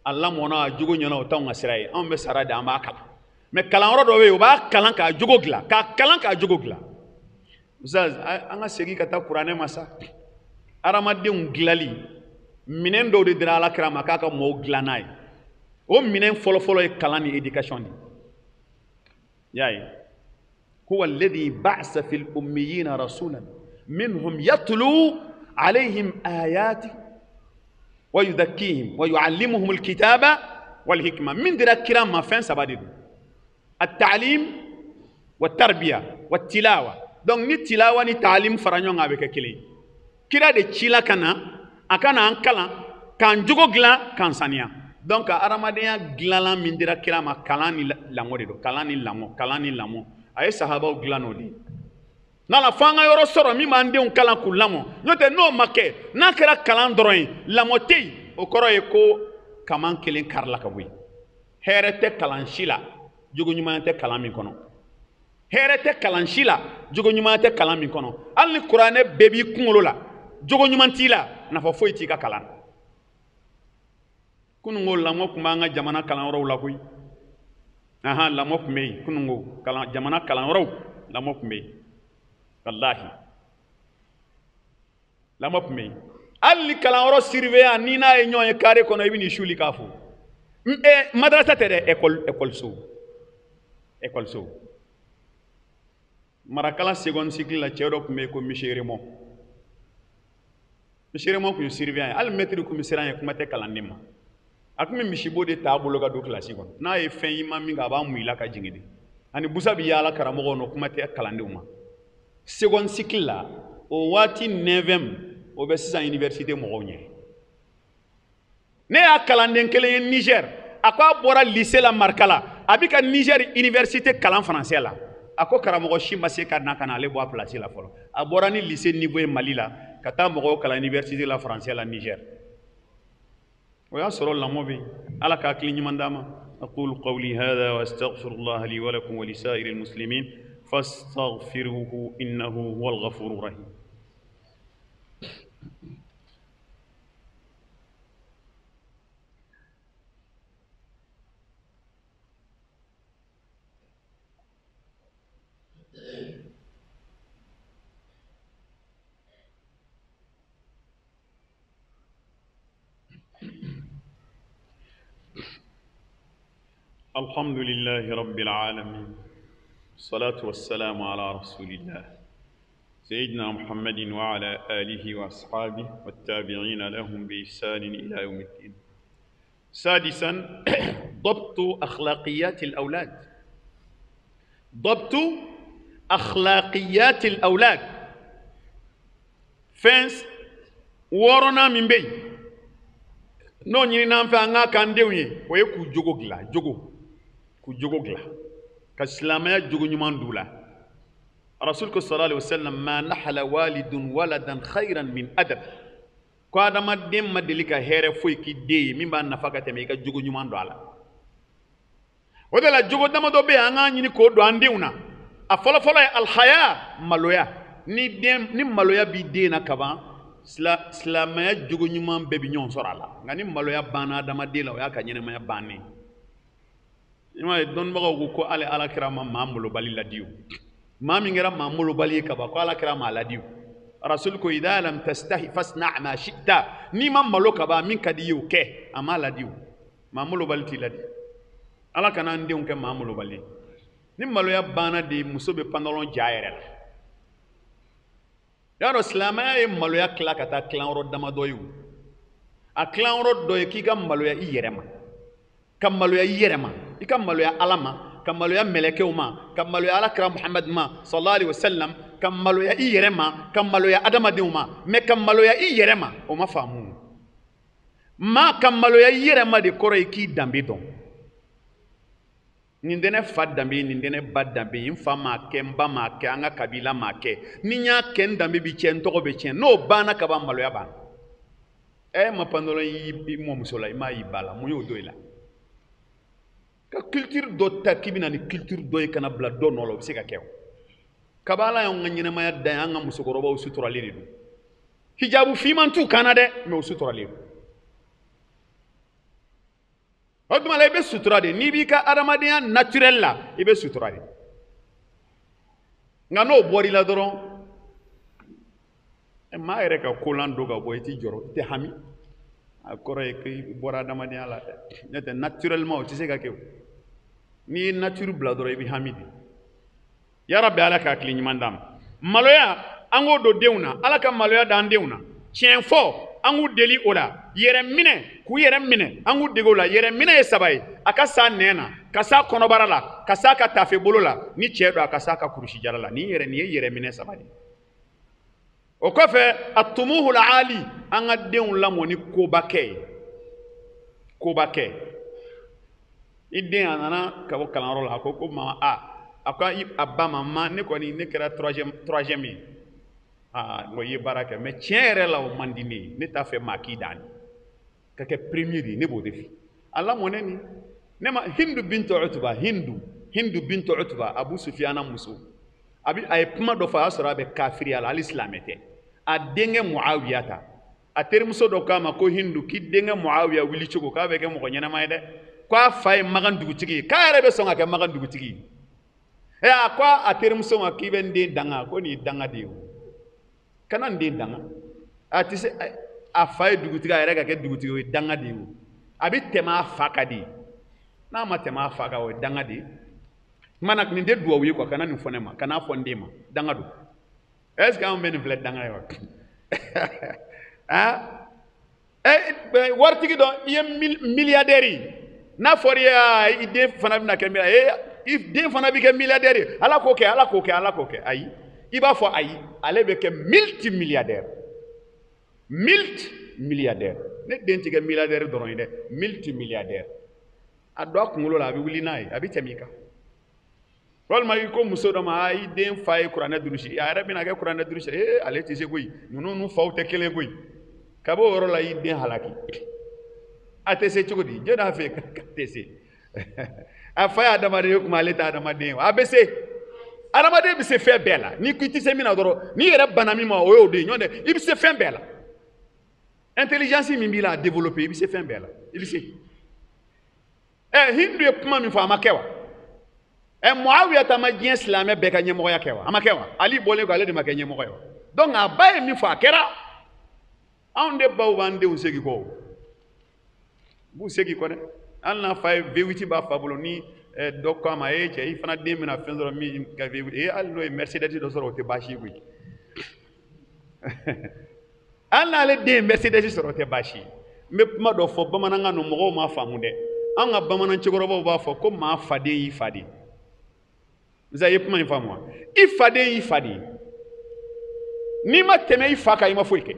a lamɔna a jogo ɲɛna o t'anw ka sira ye anw bɛ sara de an b'a kalan mais kalanyɔrɔ dɔ bɛ yen o b'a kalan k'a jogo dilan k'a kalan k'a jogo dilan ustaz an ka segin ka taa kuranɛ ma sa hadamadenw dilali minɛn dɔw de dira alakira ma k'a ka mɔɔw dilan n'a ye o minɛn fɔlɔfɔlɔ ye kalan ni éducation de y'a ye huwa alladhi ba'asa fil ummiyina rasulan minhum yatlu alayhim ayati wa yuzakkihim wa yu'allimuhum alkitaba wal hikma min dira kira ma fɛn saba de don at-ta'lim wa tarbiya wa tilawa donc ni tilawa ni ta'lim fara ɲɔgɔn kan a bɛ kɛ kelen ye kira de cila ka na a ka na an kalan k'an jogo dilan k'an saniya donc ka adamadenya dilanlan min dira kira ma kalan ni lamɔ de don kalan ni lamɔ a ye sahabaw dilan n'o de ye n'ala fɔ an ka yɔrɔ sɔrɔ min b'an denw kalan k'u lamɔ n'o tɛ n'o ma kɛ n'a kɛra kalan dɔrɔn ye lamɔ tɛ yen o kɔrɔ ye ko kaman kelen karila ka bɔ yen hɛrɛ tɛ kalan si la jogo ɲuman tɛ kalan min kɔnɔ hɛrɛ tɛ kalan si la jogo ɲuman tɛ kalan min kɔnɔ hali ni kuranɛ bɛɛ b'i kunkolo la jogo ɲuman t'i la nafa foyi t'i ka kalan kunungo lamɔ tun b'an ka jamana kalanyɔrɔw la koyi lamɔ tun bɛ yen kunungo jamana kalanyɔrɔw lamɔ tun bɛ yen wallahi lamɔ tun bɛ yen hali ni kalanyɔrɔ surveillant ni n'a ye ɲɔgɔn ye carré kɔnɔ i bɛ n'i suli k'a fo madrasa tɛ dɛ école marakala seconde cycle la cɛ dɔ tun bɛ yen ko monsieur Raymond monsieur Raymond tun ye surveillant ye hali maître tun bɛ siran ye kuma tɛ kalanden ma a tun bɛ misibo de ta a bolo ka don kilasi kɔnɔ n'a ye fɛn ɲuman min kɛ a b'a mun i la ka jigin de ani busa bɛ yaala karamɔgɔw nɔ kuma tɛ kalandenw ma seconde cycle la o waati 9e o bɛ sisan université mɔgɔw ɲɛ ne y'a kalanden kelen ye Niger a ko a bɔra lycée la Marika la a bɛ ka Niger université kalan français la a ko karamɔgɔ si ma se ka na ka na ale bɔ a place la fɔlɔ a bɔra ni lycée niveau ye Mali la ka taa mɔgɔw kalan université la français la Niger o y'a sɔrɔ lamɔ bɛ yen ala ka hakili ɲuman d'a ma aqulu qawli hadha wa astaghfirullaha li wa lakum wa li sa'iril muslimin fastaghfiruhu innahu huwal ghafurur rahim الحمد لله رب العالمين الصلاة والسلام على رسول الله سيدنا محمد وعلى آله وأصحابه والتابعين لهم بإحسان إلى يوم الدين سادسا ضبط أخلاقيات الأولاد ضبط أخلاقيات الأولاد فنس ورنا من بي نو نينا فانا كان ديوني ويكو جوجو غلا جوجو ku jogo gila ka silamaya jogo ɲuman d'u la rasul ko sallallahu alaihi wasallam ma nahala walidun waladan khayran min adab ko adamaden ma deli ka hɛrɛ foyi k'i den ye min b'a nafa ka tɛmɛ i ka jogo ɲuman don a la o de la jogo dama dɔ bɛ yen an k'a ɲini k'o don an denw na a fɔlɔfɔlɔ ye alhaya maloya ni maloya b'i den na kaban silamaya jogo ɲuman bɛɛ bɛ ɲɔgɔn sɔrɔ a la nka ni maloya banna adamaden la o y'a ka ɲɛnɛmaya bannen ima ye dɔnnibagaw ko ko ale alakira ma maa molobali ladi o maa min kɛra maa molobali ye kaban ko alakira ma ladi o rasul ko idha lam tastahi fasna' ma shi'ta ni ma malo kaban min ka di ye o kɛ a ma ladi o maa molobali t'i ladi ala kana an denw kɛ maa molobali ni maloya banna de muso bɛ pantalon ja yɛrɛ la y'a dɔn silamɛya ye maloya tila ka taa tilayɔrɔ damadɔ ye o a tilayɔrɔ dɔ ye k'i ka maloya i yɛrɛ ma ka maloya i yɛrɛ ma i ka maloya ala ma ka maloya melekew ma ka maloya alakira muhammad ma sallallahu alaihi wasallam ka maloya i yɛrɛ ma ka maloya adamadenw ma mais ka maloya i yɛrɛ ma o ma faamu ma ka maloya i yɛrɛ ma de kɔrɔ ye k'i danbe dɔn nin tɛ ne fa danbe nin tɛ ne ba danbe n fa m'a kɛ n ba m'a kɛ an ka kabila m'a kɛ ni n y'a kɛ n danbe bi tiɲɛ n tɔgɔ bɛ tiɲɛ n'o banna ka ban maloya banna ma pandɔlɔ i mɔmuso la i m'a y'i ba la mun y'o dɔ i la ka culture dɔ ta k'i bɛna ni culture dɔ ye kana bila dɔ nɔ la o bɛ se ka kɛ o kaba ala y'anw ka ɲɛnɛmaya dan an ka musokɔrɔbaw suturalen de don hijabu fiman t'u kan na dɛ mais o suturalen don o tuma la i bɛ sutura de n'i b'i ka adamadenya naturel la i bɛ sutura de nka n'o bɔr'i la dɔrɔn maa yɛrɛ ka kolan don ka bɔ i t'i jɔrɔ i tɛ hami a kɔrɔ ye k'i bɔra adamadenya la dɛ n'o tɛ naturellement o tɛ se ka kɛ o n'i ye nature bila dɔrɔn i bɛ hami de yarabi ala ka hakili ɲuman d'an ma maloya an k'o don denw na ala ka maloya d'an denw na tiɲɛ fɔ an k'u deli o la yɛrɛ minɛ k'u yɛrɛ minɛ an k'u dege o la yɛrɛ minɛ ye saba ye a ka s'a nɛn na ka s'a kɔnɔbara la ka s'a ka tafe bolo la ni cɛ don a ka s'a ka kurusi jara la nin ye yɛrɛ minɛ saba de o kɔfɛ a tumuhu la ali an ka denw lamɔ ni kobakɛ ye kobakɛ i den a nana ka bɔ kalanyɔrɔ la a ko mama a ko a ba ma ne kɔni ne kɛra troisième ye n ko i ye baara kɛ mais tiɲɛ yɛrɛ la o man di ne ye ne t'a fɛ maa k'i dan ka kɛ premier de ne b'o de fɛ a lamɔ ne ni ne ma hindu bintu utuba hindu bintu utuba abu sufiyana muso a ye kuma dɔ fɔ a y'a sɔrɔ a bɛ kafiriya la hali silamɛ tɛ a denkɛ muawiya ta a terimuso dɔ k'a ma ko hindu k'i denkɛ muawiya wuli cogo k'a bɛ kɛ mɔgɔ ɲɛnama ye dɛ k'a fa ye magan dugutigi ye k'a yɛrɛ bɛ sɔn ka kɛ magan dugutigi ye a ko a terimuso ma k'i bɛ n den danga ko nin ye danga de ye o kana n den danga a tɛ se a fa ye dugutigi a yɛrɛ ka kɛ dugutigi o ye danga de ye o a bɛ tɛmɛ a fa ka de n'a ma tɛmɛ a fa kan o ye danga de ye mana nin tɛ duwawu ye quoi kana nin fɔ ne ma kana fɔ n den ma danga don est ce que anw bɛ nin filɛ danga ye wa waritigi dɔ i ye milliardaire ye n'a fɔra i den fana bɛna kɛ i den fana bɛ kɛ milliardaire ye ala k'o kɛ ala k'o kɛ ala k'o kɛ ayi i b'a fɔ ayi ale bɛ kɛ multimilliardaire ne den tɛ kɛ milliardaire dɔrɔn ye dɛ multimilliardaire a don a kunkolo la a bɛ wuli n'a ye a bɛ tɛmɛ i kan walima i ko muso dɔ ma i den fa ye kuranɛ durusi a yɛrɛ bɛna kɛ kuranɛ durusi ale tɛ se koyi ninnu faw tɛ kelen koyi ka bɔ o yɔrɔ la i den halaki a tɛ se cogo di jɔn y'a fɛ k'a tɛ se a fa ye adamaden ye kuma ale tɛ adamaden ye a bɛ se adamaden bɛ se fɛn bɛɛ la n'i ko i tɛ se min na dɔrɔn n'i yɛrɛ bana min ma o y'o de ye ɲɔgɔn tɛ i bɛ se fɛn bɛɛ la intelligence min b'i la a développer i bɛ se fɛn bɛɛ la i bɛ se hindu ye kuma min fɔ a ma kɛ wa muawiya ta ma diɲɛ silamɛ bɛɛ ka ɲɛmɔgɔya kɛ wa a ma kɛ wa ali bɔlen ko ale de ma kɛ ɲɛmɔgɔ ye wa donc a ba ye min fɔ a kɛra anw de baw b'an denw segin kɔ u b'u segin kɔ dɛ hali n'a fa ye V8 b'a fa bolo ni dɔ ko a ma cɛ i fana den bɛna fɛn sɔrɔ min ka V8 hali n'o ye Mercedes dɔ sɔrɔ o tɛ baasi ye koyi hali n'ale den ye Mercedes sɔrɔ o tɛ baasi ye n bɛ kuma dɔ fɔ bamanankan na mɔgɔw m'a faamu dɛ an ka bamanan cɛkɔrɔbaw b'a fɔ ko maa faden y'i fa de ye nsa ye kuma in faamu wa i faden y'i fa de ye n'i ma tɛmɛ i fa kan i ma foyi kɛ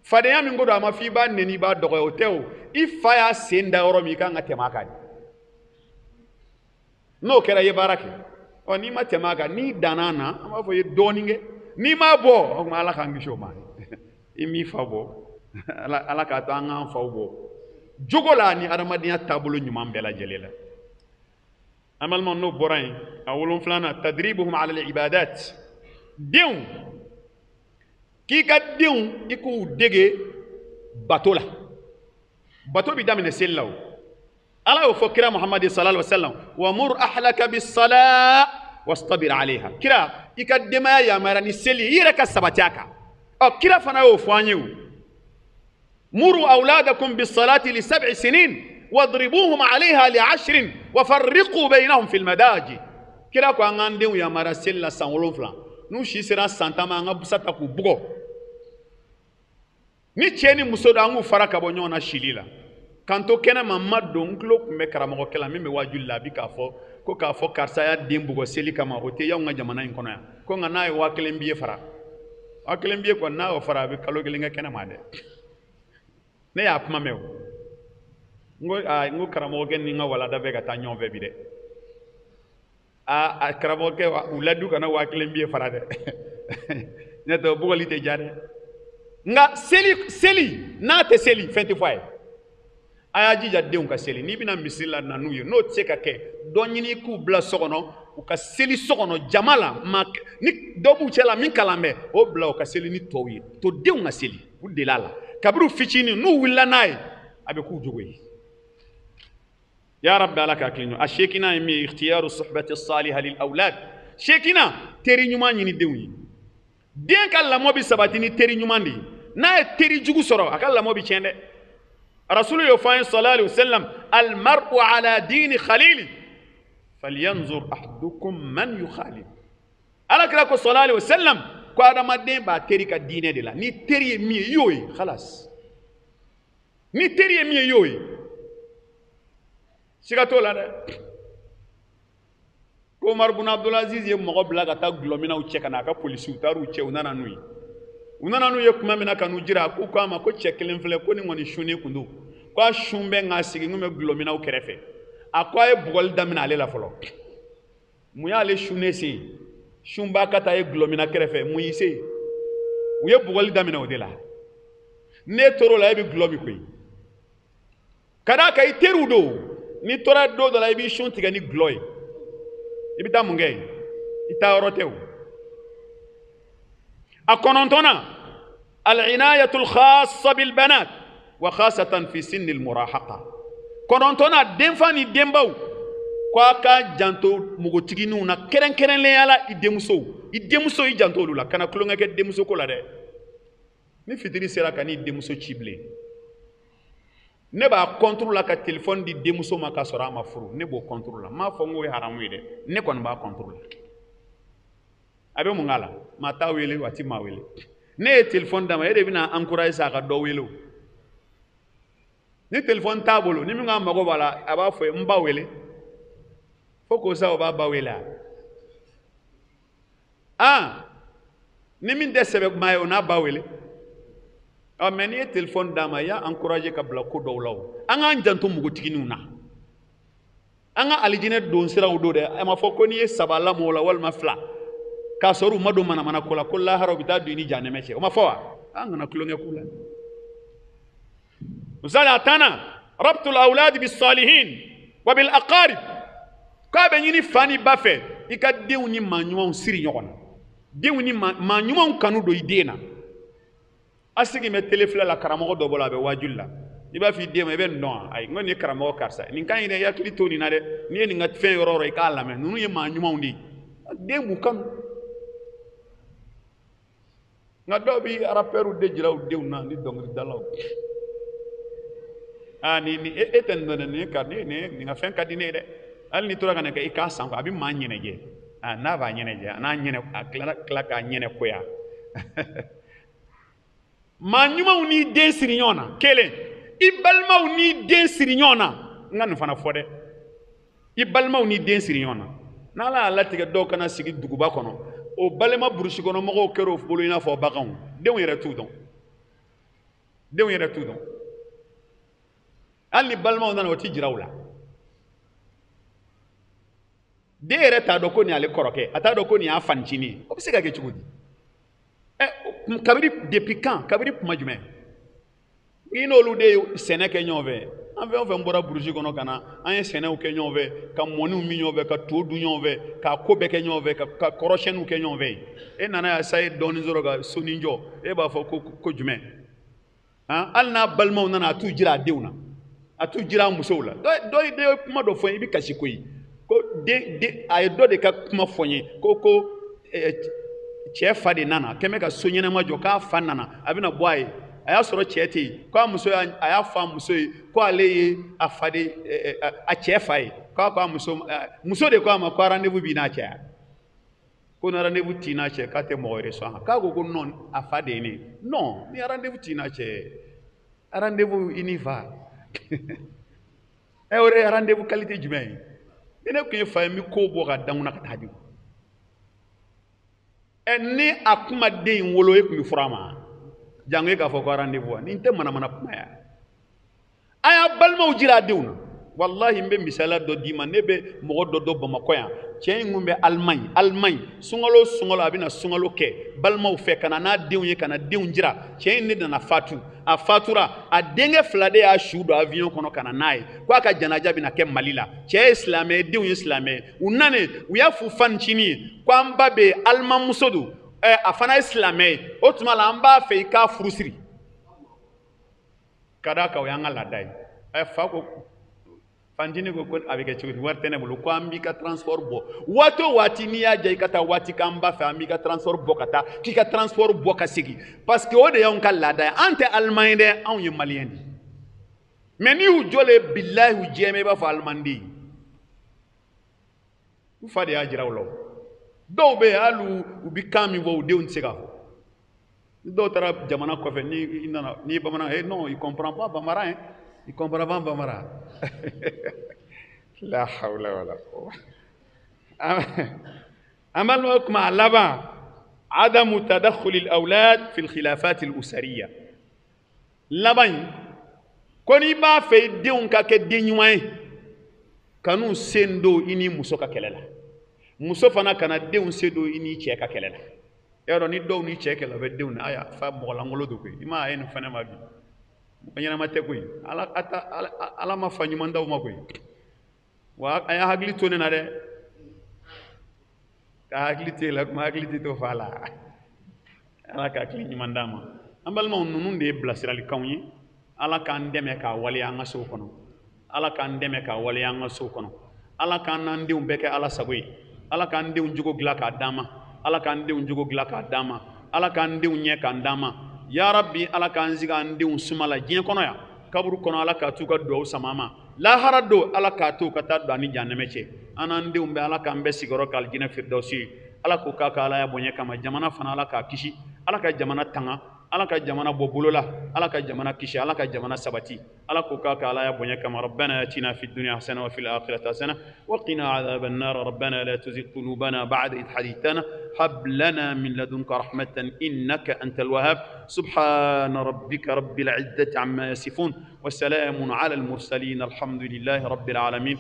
fadenya min ko don a ma fɔ i b'a nɛni i b'a dɔgɔya o tɛ o i fa y'a sen da yɔrɔ min i kan ka tɛmɛ a kan de n'o kɛra i ye baara kɛ n'i ma tɛmɛ a kan n'i danna a na an b'a fɔ i ye dɔɔnin kɛ n'i m'a bɔ o tuma ala k'an kisi o ma i m'i fa bɔ ala k'a to an k'an faw bɔ jogo la ni adamadenya taabolo ɲuman bɛɛ lajɛlen la an balimaw n'o bɔra yen a 7 tadribuhum ala al-ibadat denw k'i ka denw i k'u dege bato la bato bɛ daminɛ seli la o ala y'o fɔ kira muhamadi sallallahu alaihi wa sallam wa mur ahlaka bis-salah wastabir alayha kira i ka denbaya yamaruya ni seli i yɛrɛ ka sabati a kan kira fana y'o fɔ an ye o muru awladakum bis-salati li 7 sinin واضربوهم عليها ل10 وفرقوا بينهم في المداجي kira ko an k'an denw yamaruya seli la san 7 n'u si sera san 10 ma an ka busa ta k'u bugɔ ni cɛ ni muso don an k'u fara ka bɔ ɲɔgɔn na sili la kanto kɛnɛ ma ma don n tulo tun bɛ karamɔgɔkɛ la min bɛ wajuli la a bi k'a fɔ ko k'a fɔ karisa y'a den bugɔ seli kama o tɛ y'anw ka jamana in kɔnɔ yan ko nka n'a ye 1000 billet fara 1000 billet kɔni n'a y'o fara a bɛ kalo 1 kɛ kɛnɛ ma dɛ ne y'a kuma mɛn o n ko karamɔgɔkɛ ni n ka walada bɛ ka taa ɲɔgɔn fɛ bi dɛ a karamɔgɔkɛ u ladu kana 1000 billet fara dɛ ne tɛ bugɔli tɛ ja dɛ nka seli n'a tɛ seli fɛn tɛ fɔ a ye a y'a jija denw ka seli n'i bɛna misiri la na n'u ye n'o tɛ se ka kɛ dɔ ɲini k'u bila so kɔnɔ u ka seli so kɔnɔ jama la ni dɔ b'u cɛ la min kalan bɛ o bila u ka seli ni tɔw ye to denw ka seli u delila la kabiri u fitinin n'u wulila n'a ye a bɛ k'u jogo ye ya rabbi ala ka hakili ɲuman a seekina ye min ye ikhtiyaru suhbati saliha lil awlad seekina teri ɲuman ɲini denw ye den ka lamɔ bɛ sabati ni teri ɲuman de ye n'a ye teri jugu sɔrɔ a ka lamɔ bɛ tiɲɛ dɛ rasulu y'o fɔ an ye sallallahu alayhi wa sallam almar'u ala dini khalili falyanzur ahadukum man yukhalil alakira ko sallallahu alayhi wa sallam ko adamaden b'a teri ka diinɛ de la ni teri ye min ye i y'o ye khalas ni teri ye min ye i y'o ye siga t'o la dɛ ko Umar bin Abdulaziz ye mɔgɔ bila ka taa gulɔminaw cɛ ka na a ka polisiw taar'u cɛ u nana n'u ye u nana n'u ye kuma min na ka n'u jira k'u k'a ma ko cɛ kelen filɛ ko nin kɔni sunnen kun don ko a sun bɛ nka sigi n kun bɛ gulɔminaw kɛrɛfɛ a ko a ye bugɔli daminɛ ale la fɔlɔ mun y'ale sunnen se yen sunba ka taa ye gulɔmina kɛrɛfɛ mun y'i se yen u ye bugɔli daminɛ o de la ne tor'o la e bɛ gulɔ min koyi ka d'a kan i teriw don n'i tora don dɔ la i b'i sun tigɛ ni gulɔ ye i bɛ taa mun kɛ yen i taa yɔrɔ tɛ o a kɔnɔntɔnna al-inayatul khassa bil banat wa khassatan fi sinni al-murahaqa kɔnɔntɔnna denfa ni denbaw ko a ka janto npogotigininw na kɛrɛnkɛrɛnnenya la i denmuso i janto olu la kana tulonkɛ kɛ denmuso ko la dɛ ni fitiri sera ka n'i denmuso ci bilen ne b'a contre la ka téléphone di denmuso ma k'a sɔrɔ a ma furu ne b'o contre la n m'a fɔ n k'o ye haramu ye dɛ ne kɔni b'a contre la a bɛ mun k'a la maa t'a wele a ti maa wele ne ye téléphone d'a ma e de bɛna encourager sa a ka dɔ wele o ni téléphone t'a bolo ni min k'a mago b'a la a b'a fɔ n ba wele fo k'o sa o b'a ba wele a ni min tɛ sɛbɛ maa ye o n'a ba wele mais n'i ye téléphone d'a ma i y'a encourager ka bila ko dɔw la o an k'an janto npogotigininw na an ka alijinɛ don siraw don dɛ a ma fɔ ko n'i ye 3 lamɔ o la walima 2 k'a sɔrɔ u ma don manamana ko la ko lahara u bɛ taa don i ni jahanɛmɛ cɛ o ma fɔ wa an kana tulonkɛ k'u la misali a tanna rabtul awlad bis salihin wa bil aqarib k'a bɛ ɲini fa ni ba fɛ i ka denw ni maa ɲumanw siri ɲɔgɔn na denw ni maa ɲumanw kanu don i den na a sigi bɛ tele filɛ la karamɔgɔ dɔ bolo a bɛ wajuli la i b'a fɔ i den ma i bɛ nin dɔn ayi n ko nin ye karamɔgɔ karisa nin ka ɲi dɛ i hakili to nin na dɛ n'i ye nin ka fɛn yɔrɔ o yɔrɔ i k'a lamɛn ninnu ye maa ɲumanw de ye den b'u kanu nka dɔw bɛ rapɛriw de jira u denw na ni dɔnkilidalaw ni e tɛ nin dɔn dɛ nin ka fɛn ka di ne ye dɛ hali n'i tora ka nin kɛ i k'a san a bɛ maa ɲɛnajɛ n'a b'a ɲɛnajɛ a tila k'a ɲɛnɛ koya maa ɲumanw n'i den siri ɲɔgɔn na kelen i balimaw n'i den siri ɲɔgɔn na n ka nin fana fɔ dɛ i balimaw n'i den siri ɲɔgɔn na n'ala y'a latigɛ dɔw kana sigi duguba kɔnɔ o balima burusi kɔnɔ mɔgɔw kɛra o bolo i n'a fɔ baganw denw yɛrɛ t'u dɔn hali ni balimaw nana o tɛ jira u la den yɛrɛ t'a dɔn ko nin y'ale kɔrɔkɛ a t'a dɔn ko nin y'a fanicinin ye o bɛ se ka kɛ cogo di kabiri depuis quand kabiri kuma jumɛn i n'olu de ye sɛnɛ kɛ ɲɔgɔn fɛ an fɛn o fɛn bɔra burusi kɔnɔ ka na an ye sɛnɛw kɛ ɲɔgɔn fɛ ka mɔniw min ɲɔgɔn fɛ ka to dun ɲɔgɔn fɛ ka ko bɛɛ kɛ ɲɔgɔn fɛ ka kɔrɔsiyɛnniw kɛ ɲɔgɔn fɛ e nana yan sa ye dɔɔnin sɔrɔ ka soni jɔ e b'a fɔ ko jumɛn hali n'a balimaw nana a t'u jira a denw na a t'u jira a musow la dɔ ye kuma dɔ fɔ n ye i bɛ kasi koyi ko a ye dɔ de ka kuma fɔ n ye ko cɛ fa de nana kɛmɛ ka so ɲɛnɛma jɔ k'a fa nana a bɛna bɔ a ye a y'a sɔrɔ cɛ tɛ yen ko a y'a fɔ a muso ye ko ale ye a fa de a cɛ fa ye k'a ko a muso de ko a ma ko rendez-vous b'i n'a cɛ yan ko ni rendez-vous t'i n'a cɛ k'a tɛ mɔgɔ wɛrɛ sɔn k'a ko non a fa de ye ne non ni rendez-vous t'i n'a cɛ rendez-vous i n'i fa e o re rendez-vous qualité jumɛn ye ne kun ye fa ye mi ko bɔ ka danw na ka taa di ni a kumaden wolo e kun bi fura ma jango e k'a fɔ ko rendez-vous ni tɛ manamana kuma ya a y'a balimaw jira a denw na wallahi n bɛ misaliya dɔ d'i ma ne bɛ mɔgɔ dɔ dɔn Bamakɔ yan cɛ in kun bɛ Allemagne sunkalo sunkalo a bɛna sunkalo kɛ balimaw fɛ ka na n'a denw ye ka na denw jira cɛ in ne nana fatu a fatura a denkɛ fila de y'a su don avion kɔnɔ ka na n'a ye k'a ka janaja bɛna kɛ Mali la cɛ ye silamɛ ye denw ye silamɛ ye u nane u y'a fɔ fanicinin ye ko an ba bɛ Allemand muso don a fana ye silamɛ ye o tuma la an b'a fɛ i k'a furu siri ka d'a kan o y'an ka laada ye fa ko fancinin ko a bɛ kɛ cogo di wari tɛ ne bolo ko an b'i ka transport bɔ waati o waati n'i y'a diya i ka taa waati k'an ba fɛ an b'i ka transport bɔ ka taa k'i ka transport bɔ ka segin parce que o de y'anw ka laada ye an tɛ Allemand ye dɛ anw ye Maliyɛn de mais n'i y'u jɔlen bilahi u jɛmɛ i b'a fɔ Allemanden u fa de y'a jira u la dɔw bɛ yen hali u bɛ kan min fɔ u denw tɛ se k'a fɔ ni dɔw taara jamana kɔfɛ n'i ye bamanan ye non il comprend pas bambara hein il comprend pas bambara la hawla wala an balimaw kuma a laban adamu tadakhul al-awlad fi al-khilafat al-usariyya laban ko n'i b'a fɛ i denw ka kɛ den ɲuman ye kan'u sen don i ni muso ka kɛlɛ la muso fana kana denw sen don i ni cɛ ka kɛlɛ la e yɔrɔ ni dɔw ni cɛ kɛlɛ bɛ denw na aya fa mɔgɔlankolon don koyi i ma ye nin fana ma bi ɲɛnama tɛ koyi ala ma fa ɲuman d'aw ma koyi wa a y'a hakili to ne na dɛ ka hakili to la kuma hakili tɛ to fa la ala ka hakili ɲuman d'a ma an balimaw ninnu de ye bilasiralikanw ye ala k'an dɛmɛ k'a waleya an ka sow kɔnɔ ala k'an dɛmɛ k'a waleya an ka sow kɔnɔ ala k'an n'an denw bɛɛ kɛ ala sago ye ala k'an denw jogo dilan k'a d'an ma ala k'an denw jogo dilan k'a d'an ma ala k'an denw ɲɛ k'an d'an ma ya rabbi ala k'an sigi an denw suma la diɲɛ kɔnɔ yan kaburu kɔnɔ ala k'a t'u ka duwawu sama ma lahara don ala k'a to ka taa don ani jahanɛmɛ cɛ an n'an denw bɛ ala k'an bɛɛ sigiyɔrɔ kɛ alijinɛ firidawusi ye ala k'o k'a ka alaya bonya kama jamana fana ala k'a kisi ala ka jamana tanga ala ka jamana bɔ bolo la ala ka jamana kisi ala ka jamana sabati ala k'o k'a ka alaya bonya kama rabbana atina fid dunya hasana wa fil akhirati hasana wa qina adhaban nar rabbana la tuzigh qulubana ba'da idh hadaytana hab lana min ladunka rahmatan innaka antal wahhab subhana rabbika rabbil izzati amma yasifun wa salamun ala al mursalin alhamdulillahi rabbil alamin